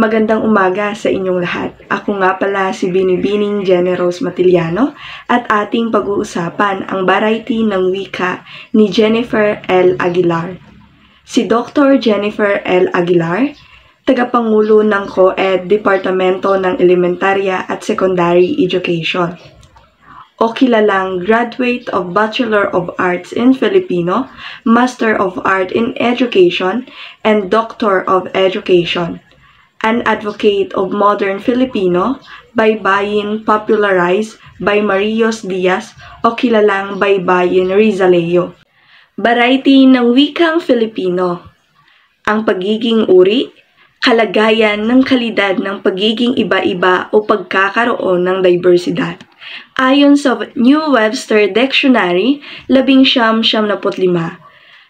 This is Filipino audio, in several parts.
Magandang umaga sa inyong lahat. Ako nga pala si Binibining Jenny Rose Matiliano at ating pag-uusapan ang variety ng wika ni Jennifer L. Aguilar. Si Dr. Jennifer L. Aguilar, tagapangulo ng COED Departamento ng Elementarya at Secondary Education, o kilalang Graduate of Bachelor of Arts in Filipino, Master of Art in Education, and Doctor of Education. An advocate of modern Filipino, baybayin popularized by Marios Diaz o kilalang baybayin Rizaleo. Variety ng wikang Filipino. Ang pagiging uri, kalagayan ng kalidad ng pagiging iba-iba o pagkakaroon ng diversidad. Ayon sa New Webster Dictionary, 1975,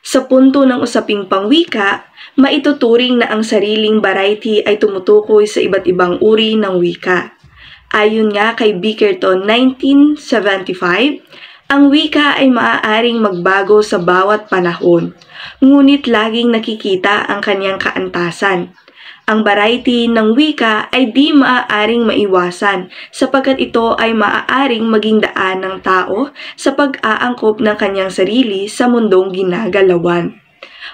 sa punto ng usaping pangwika, maituturing na ang sariling variety ay tumutukoy sa iba't ibang uri ng wika. Ayon nga kay Bickerton 1975, ang wika ay maaaring magbago sa bawat panahon, ngunit laging nakikita ang kanyang kaantasan. Ang variety ng wika ay di maaaring maiwasan sapagkat ito ay maaaring maging daan ng tao sa pag-aangkop ng kanyang sarili sa mundong ginagalawan.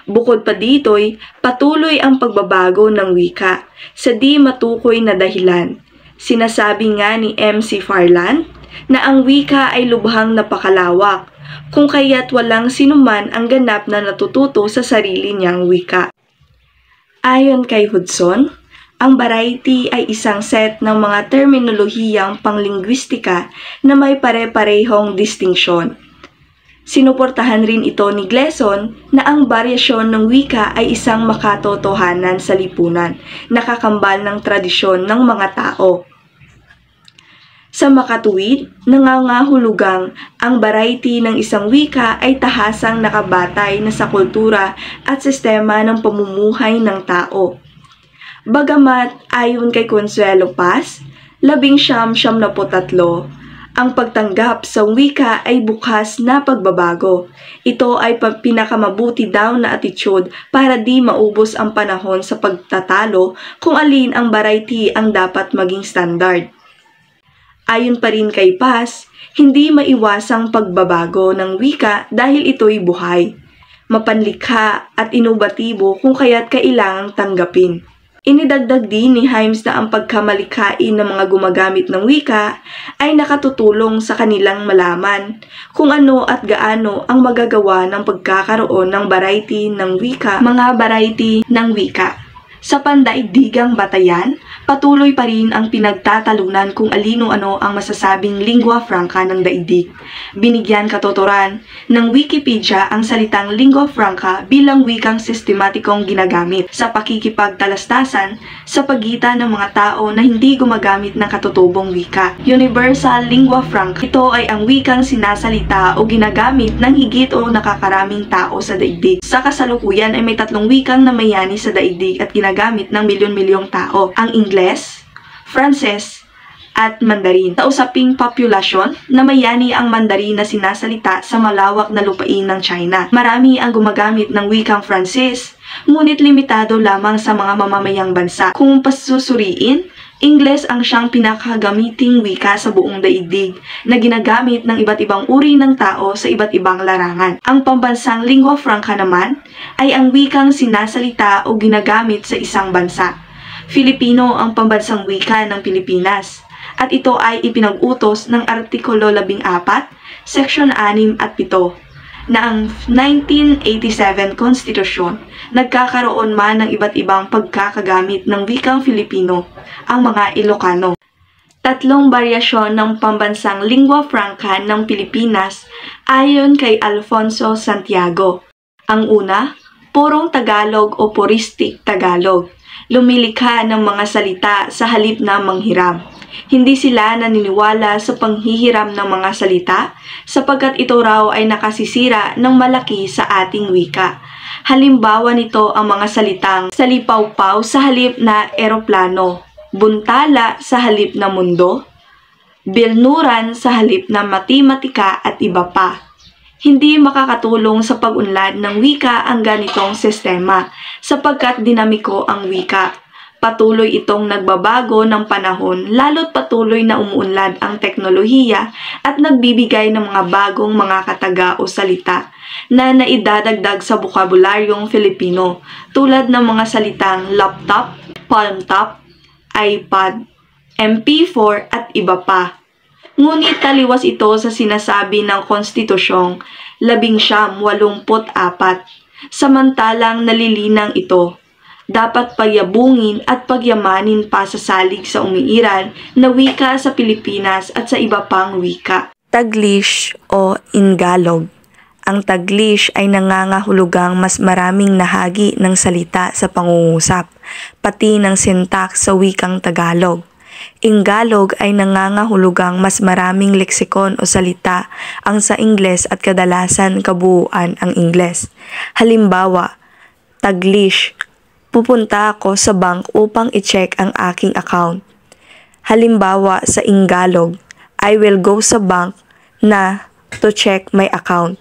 Bukod pa dito'y patuloy ang pagbabago ng wika sa di matukoy na dahilan. Sinasabi nga ni M.C. Farland na ang wika ay lubhang napakalawak, kung kaya't walang sinuman ang ganap na natututo sa sarili niyang wika. Ayon kay Hudson, ang variety ay isang set ng mga terminolohiyang panglingwistika na may pare-parehong distinksyon. Sinuportahan rin ito ni Gleason na ang varyasyon ng wika ay isang makatotohanan sa lipunan, nakakambal ng tradisyon ng mga tao. Sa makatuwid, nangangahulugang ang variety ng isang wika ay tahasang nakabatay na sa kultura at sistema ng pamumuhay ng tao. Bagamat ayon kay Consuelo Paz, 1973, ang pagtanggap sa wika ay bukas na pagbabago. Ito ay pinakamabuti daw na attitude para di maubos ang panahon sa pagtatalo kung alin ang variety ang dapat maging standard. Ayon pa rin kay Paz, hindi maiwasang pagbabago ng wika dahil ito'y buhay, mapanlikha at inobatibo kung kaya't kailangang tanggapin. Inidagdag din ni Himes na ang pagkamalikhain ng mga gumagamit ng wika ay nakatutulong sa kanilang malaman kung ano at gaano ang magagawa ng pagkakaroon ng variety ng wika, mga variety ng wika. Sa pandaigdigang batayan, patuloy pa rin ang pinagtatalunan kung alino-ano ang masasabing lingua franca ng daigdig. Binigyan katuturan ng Wikipedia ang salitang lingua franca bilang wikang sistematikong ginagamit sa pakikipagtalastasan sa pagitan ng mga tao na hindi gumagamit ng katutubong wika. Universal lingua franca, ito ay ang wikang sinasalita o ginagamit ng higit o nakakaraming tao sa daigdig. Sa kasalukuyan ay may 3 wikang namayani sa daigdig at ginagamit ng milyon-milyong tao, ang Ingles, Frances, at Mandarin. Sa usaping populasyon, namayani ang Mandarin na sinasalita sa malawak na lupain ng China. Marami ang gumagamit ng wikang Frances, ngunit limitado lamang sa mga mamamayang bansa. Kung pasusuriin, Ingles ang siyang pinakagamiting wika sa buong daigdig na ginagamit ng iba't ibang uri ng tao sa iba't ibang larangan. Ang pambansang lingua franca naman ay ang wikang sinasalita o ginagamit sa isang bansa. Filipino ang pambansang wika ng Pilipinas at ito ay ipinag-utos ng Artikulo 14, Section 6 at 7 na ang 1987 Konstitusyon nagkakaroon man ng iba't ibang pagkakagamit ng wikang Filipino ang mga Ilocano. 3 baryasyon ng pambansang lingua franca ng Pilipinas ayon kay Alfonso Santiago. Ang una, purong Tagalog o puristic Tagalog. Lumilikha ng mga salita sa halip na manghiram. Hindi sila naniniwala sa panghihiram ng mga salita sapagkat ito raw ay nakasisira ng malaki sa ating wika. Halimbawa nito ang mga salitang salipawpaw sa halip na eroplano, buntala sa halip na mundo, bilnuran sa halip na matematika at iba pa. Hindi makakatulong sa pag-unlad ng wika ang ganitong sistema sapagkat dinamiko ang wika. Patuloy itong nagbabago ng panahon lalo't patuloy na umuunlad ang teknolohiya at nagbibigay ng mga bagong mga kataga o salita na naidadagdag sa bokabularyong Filipino tulad ng mga salitang laptop, palm top, iPad, MP4 at iba pa. Ngunit taliwas ito sa sinasabi ng Konstitusyong 1984, samantalang nalilinang ito. Dapat pagyabungin at pagyamanin pa sa salig sa umiiral na wika sa Pilipinas at sa iba pang wika. Taglish o Ingalog. Ang Taglish ay nangangahulugang mas maraming nahagi ng salita sa pangungusap, pati ng syntax sa wikang Tagalog. Ingalog ay nangangahulugang mas maraming leksikon o salita ang sa Ingles at kadalasan kabuuan ang Ingles. Halimbawa, Taglish, pupunta ako sa bank upang i-check ang aking account. Halimbawa sa Ingalog, I will go sa bank na to check my account.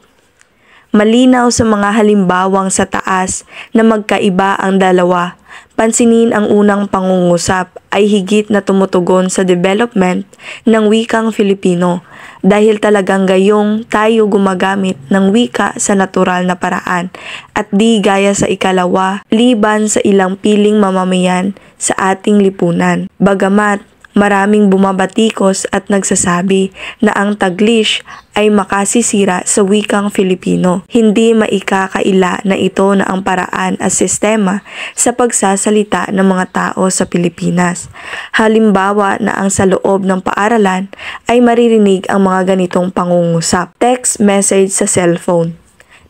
Malinaw sa mga halimbawang sa taas na magkaiba ang dalawa. Pansinin ang unang pangungusap ay higit na tumutugon sa development ng wikang Filipino dahil talagang gayong tayo gumagamit ng wika sa natural na paraan at di gaya sa ikalawa liban sa ilang piling mamamayan sa ating lipunan. Bagamat maraming bumabatikos at nagsasabi na ang Taglish ay makasisira sa wikang Filipino. Hindi maikakaila na ito na ang paraan at sistema sa pagsasalita ng mga tao sa Pilipinas. Halimbawa na ang sa loob ng paaralan ay maririnig ang mga ganitong pangungusap. Text message sa cellphone.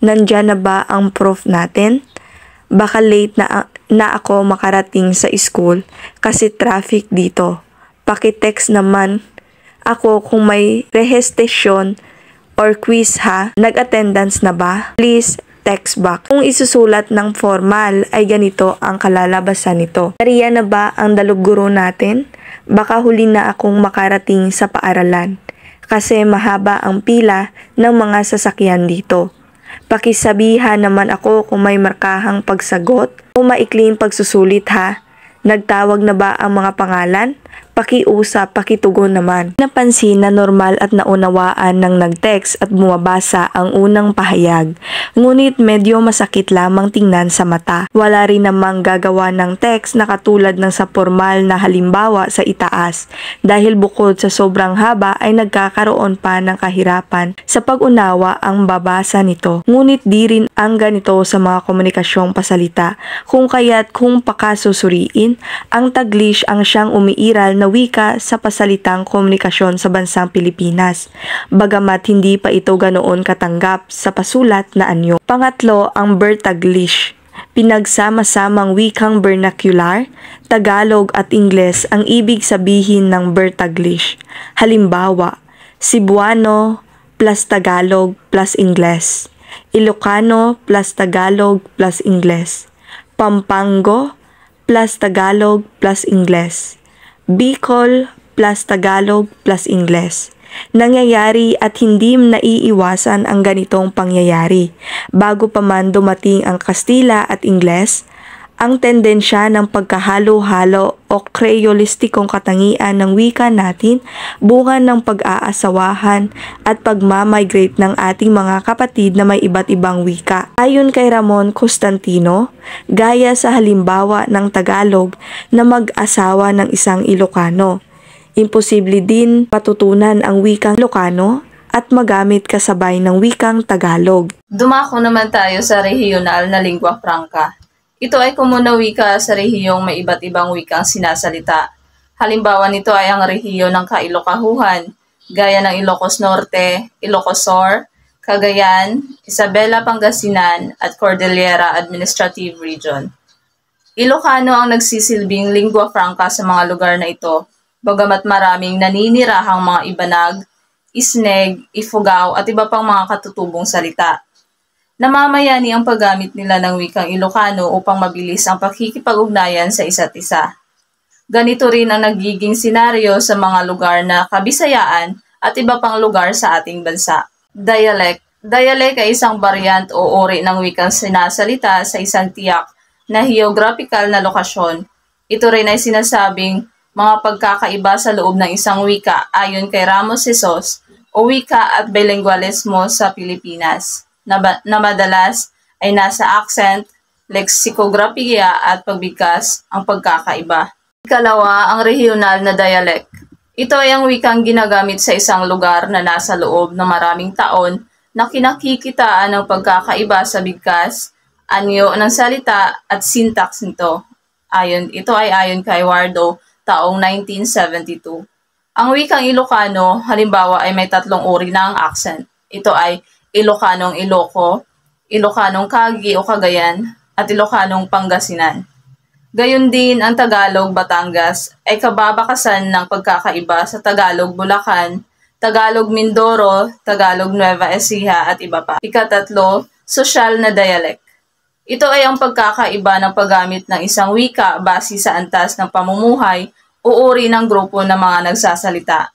Nandyan na ba ang proof natin? Baka late na ako makarating sa school kasi traffic dito. Pakitext naman ako kung may rehestasyon or quiz ha. Nag-attendance na ba? Please text back. Kung isusulat ng formal ay ganito ang kalalabasan nito. Nariya na ba ang dalubguro natin? Baka huli na akong makarating sa paaralan kasi mahaba ang pila ng mga sasakyan dito. Pakisabihan naman ako kung may markahang pagsagot o maikling pagsusulit ha. Nagtawag na ba ang mga pangalan? Pakiusap, pakitugon naman. Napansin na normal at naunawaan ng nag-text at bumabasa ang unang pahayag. Ngunit medyo masakit lamang tingnan sa mata. Wala rin namang gagawa ng text na katulad ng sa formal na halimbawa sa itaas. Dahil bukod sa sobrang haba ay nagkakaroon pa ng kahirapan sa pag-unawa ang babasa nito. Ngunit di rin ang ganito sa mga komunikasyong pasalita. Kung kaya't kung pakasusuriin, ang Taglish ang siyang umiiral na wika sa pasalitang komunikasyon sa bansang Pilipinas, bagamat hindi pa ito ganoon katanggap sa pasulat na anyo. Pangatlo, ang Bertaglish. Pinagsama-samang wikang vernacular, Tagalog at Ingles ang ibig sabihin ng Bertaglish. Halimbawa, Cebuano plus Tagalog plus Ingles, Ilocano plus Tagalog plus Ingles, Pampango plus Tagalog plus Ingles, Bicol plus Tagalog plus Ingles. Nangyayari at hindi naiiwasan ang ganitong pangyayari. Bago pa man dumating ang Kastila at Ingles, ang tendensya ng pagkahalo-halo o kreolistikong katangian ng wika natin bunga ng pag-aasawahan at pagmamigrate ng ating mga kapatid na may iba't ibang wika. Ayon kay Ramon Constantino, gaya sa halimbawa ng Tagalog na mag-asawa ng isang Ilocano, imposible din matutunan ang wikang Ilocano at magamit kasabay ng wikang Tagalog. Dumako naman tayo sa regional na lingua franca. Ito ay komun na wika sa rehiyong may iba't ibang wikang sinasalita. Halimbawa nito ay ang rehiyon ng Kailokahuhan, gaya ng Ilocos Norte, Ilocos Sur, Cagayan, Isabela, Pangasinan, at Cordillera Administrative Region. Ilocano ang nagsisilbing lingua franca sa mga lugar na ito, bagamat maraming naninirahang mga Ibanag, Isneg, Ifugao at iba pang mga katutubong salita. Namamayani ang paggamit nila ng wikang Ilocano upang mabilis ang pakikipag-ugnayan sa isa't isa. Ganito rin ang nagiging senaryo sa mga lugar na Kabisayaan at iba pang lugar sa ating bansa. Dialect. Dialect ay isang variant o uri ng wikang sinasalita sa isang tiyak na geographical na lokasyon. Ito rin ay sinasabing mga pagkakaiba sa loob ng isang wika ayon kay Ramos Jesus o wika at bilingualismo sa Pilipinas na madalas ay nasa accent, leksikografiya at pagbigkas ang pagkakaiba. Ikalawa, ang regional na dialect. Ito ay ang wikang ginagamit sa isang lugar na nasa loob ng maraming taon na kinakikitaan ng pagkakaiba sa bigkas, anyo ng salita at syntax nito. Ito ay ayon kay Wardo taong 1972. Ang wikang Ilocano, halimbawa ay may 3 uri na ang accent. Ito ay Ilocanong Iloco, Ilocanong Kagi o Cagayan, at Ilocanong Pangasinan. Gayon din ang Tagalog Batangas ay kababakasan ng pagkakaiba sa Tagalog Bulacan, Tagalog Mindoro, Tagalog Nueva Ecija at iba pa. Ikatatlo, sosyal na dialect. Ito ay ang pagkakaiba ng paggamit ng isang wika base sa antas ng pamumuhay o uri ng grupo ng mga nagsasalita.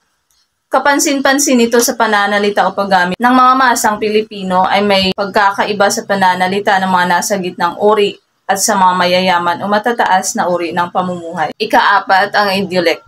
Kapansin-pansin ito sa pananalita o paggamit ng mga masang Pilipino ay may pagkakaiba sa pananalita ng mga nasa gitnang uri at sa mga mayayaman o matataas na uri ng pamumuhay. Ika-4, ang idiolek.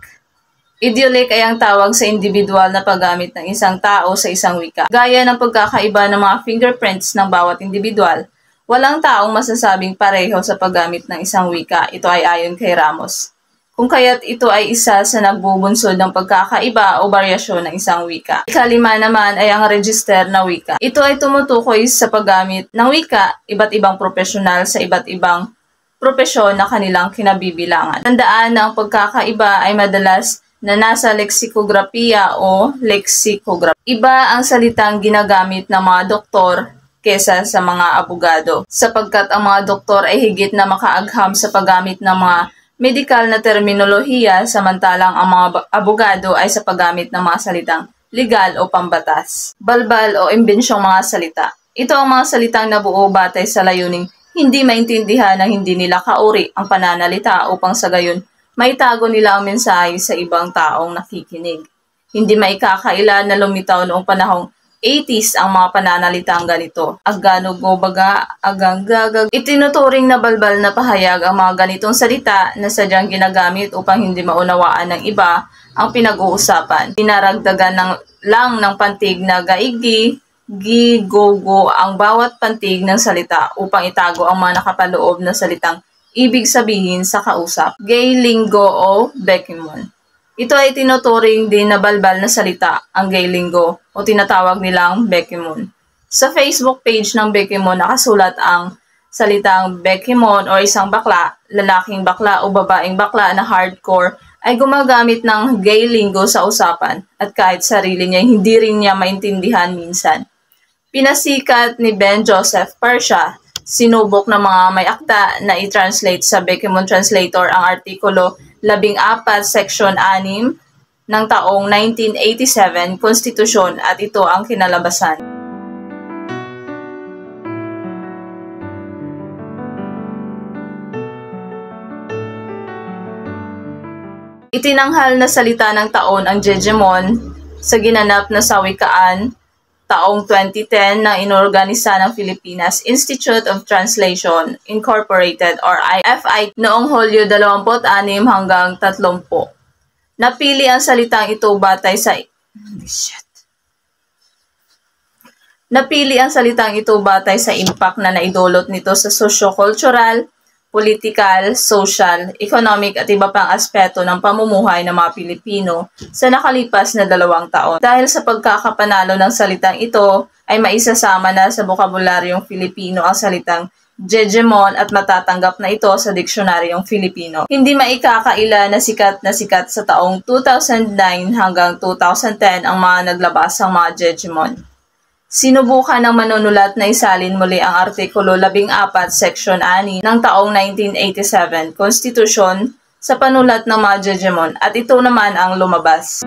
Idiolek ay ang tawag sa individual na paggamit ng isang tao sa isang wika. Gaya ng pagkakaiba ng mga fingerprints ng bawat individual, walang taong masasabing pareho sa paggamit ng isang wika. Ito ay ayon kay Ramos. Kung kaya't ito ay isa sa nagbubunsod ng pagkakaiba o baryasyon ng isang wika. Ikalima naman ay ang register na wika. Ito ay tumutukoy sa paggamit ng wika, iba't ibang profesional sa iba't ibang propesyon na kanilang kinabibilangan. Tandaan na ang pagkakaiba ay madalas na nasa leksikografiya o leksikografi. Iba ang salitang ginagamit ng mga doktor kesa sa mga abogado, sapagkat ang mga doktor ay higit na makaagham sa paggamit ng mga medikal na terminolohiya, samantalang ang mga abogado ay sa paggamit ng mga salitang legal o pambatas, balbal o imbensyong mga salita. Ito ang mga salitang nabuo batay sa layuning hindi maintindihan ng hindi nila kauri ang pananalita upang sa gayon maitago nila ang mensahe sa ibang taong nakikinig. Hindi maikakaila na lumitaw noong panahong 80s ang mga pananalitang ganito. Aganog o baga, agang gagag. Itinuturing na balbal na pahayag ang mga ganitong salita na sadyang ginagamit upang hindi maunawaan ng iba ang pinag-uusapan. Dinaragdagan lang ng pantig na gaigi, gigogo ang bawat pantig ng salita upang itago ang mga nakapaloob na salitang ibig sabihin sa kausap. Gay linggo o bekimon. Ito ay tinuturing din na balbal na salita, ang gay linggo, o tinatawag nilang Bekimon. Sa Facebook page ng Bekimon, nakasulat ang salitang Bekimon o isang bakla, lalaking bakla o babaeng bakla na hardcore, ay gumagamit ng gay linggo sa usapan at kahit sarili niya, hindi rin niya maintindihan minsan. Pinasikat ni Ben Joseph Persia, sinubok ng mga may akda na i-translate sa Bekimon Translator ang artikulo 14, Section 6 ng taong 1987 Konstitusyon at ito ang kinalabasan. Itinanghal na salita ng taon ang Jejemon sa ginanap na sawikaan taong 2010 na inorganisa ng Philippines Institute of Translation Incorporated or IFI noong Hulyo 26 hanggang 30. Napili ang salitang ito batay sa impact na naidulot nito sa socio-cultural, political, social, economic at iba pang aspeto ng pamumuhay ng mga Pilipino sa nakalipas na 2 taon. Dahil sa pagkakapanalo ng salitang ito, ay maisasama na sa bokabularyong Filipino ang salitang Jejemon at matatanggap na ito sa diksyonaryong Filipino. Hindi maikakaila na sikat sa taong 2009 hanggang 2010 ang mga naglabas ng mga Jejemon. Sinubukan ng manunulat na isalin muli ang Artikulo 14, Section 6 ng taong 1987 Konstitusyon sa panulat ng mga Jejemon at ito naman ang lumabas.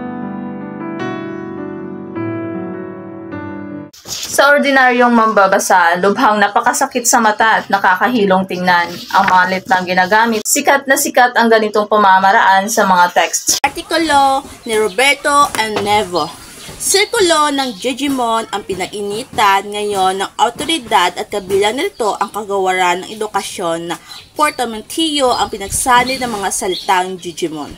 Sa ordinaryong mambabasa, lubhang napakasakit sa mata at nakakahilong tingnan ang mga litang ginagamit. Sikat na sikat ang ganitong pamamaraan sa mga texts. Artikulo ni Roberto and Nevo. Sirkulo ng Digimon ang pinag-initan ngayon ng awtoridad at kabilang nito ang kagawaran ng edukasyon na portamentio ang pinagsanib ng mga salitang Digimon.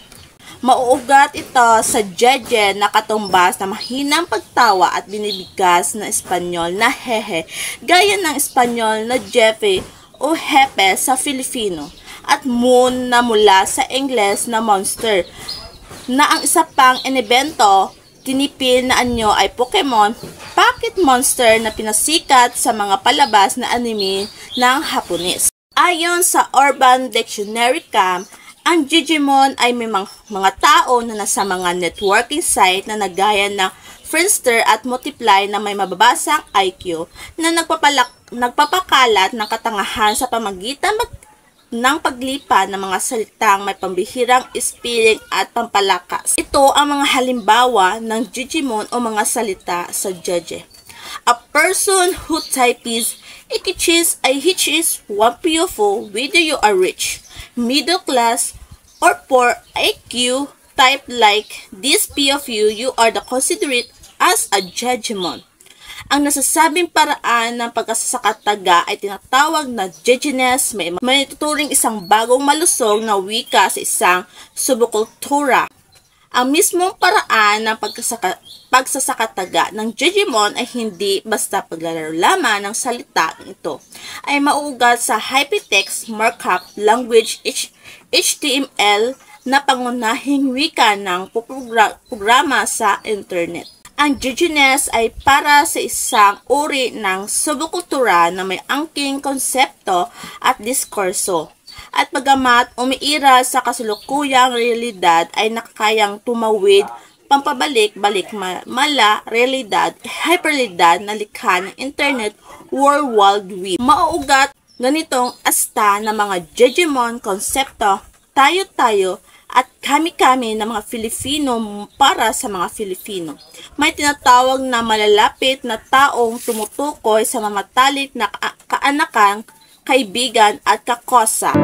Mauugat ito sa jeje na katumbas na mahinang pagtawa at binibigkas na Espanyol na hehe, gaya ng Espanyol na jefe o hepe sa Filipino, at moon na mula sa Ingles na monster, na ang isa pang inibento tinipil na anyo ay Pokemon Pocket Monster na pinasikat sa mga palabas na anime ng Hapones. Ayon sa Urban Dictionary Camp, ang Digimon ay may mga tao na nasa mga networking site na nagaya ng Friendster at Multiply na may mababasang IQ na nagpapakalat ng katangahan sa pamagitan ng paglipa ng mga salitang may pambihirang spelling at pampalakas. Ito ang mga halimbawa ng Digimon o mga salita sa jeje. A person who types ikichis ay hitchis one beautiful whether you are rich, middle class, or poor IQ type like this POV you are the considerate as a Digimon. Ang nasasabing paraan ng pagkasakataga ay tinatawag na Digigenes, may tuturing isang bagong malusog na wika sa isang subkultura. Ang mismong paraan ng pagsasakataga ng Digimon ay hindi basta paglalaro lamang ng salita ito, ay mauugat sa hypertext markup language HTML na pangunahing wika ng programa sa internet. Ang Digigenes ay para sa isang uri ng subkultura na may angking konsepto at diskurso. At bagamat umiiral sa kasalukuyang realidad ay nakakayang tumawid pampabalik-balik mala realidad, hyperrealidad na likha ng internet World Wide Web. Mauugat ganitong asta ng mga Digimon konsepto, tayo-tayo, at kami-kami ng mga Filipino para sa mga Filipino. May tinatawag na malalapit na taong tumutukoy sa mamatalik na kaanakang, kaibigan at kakosa.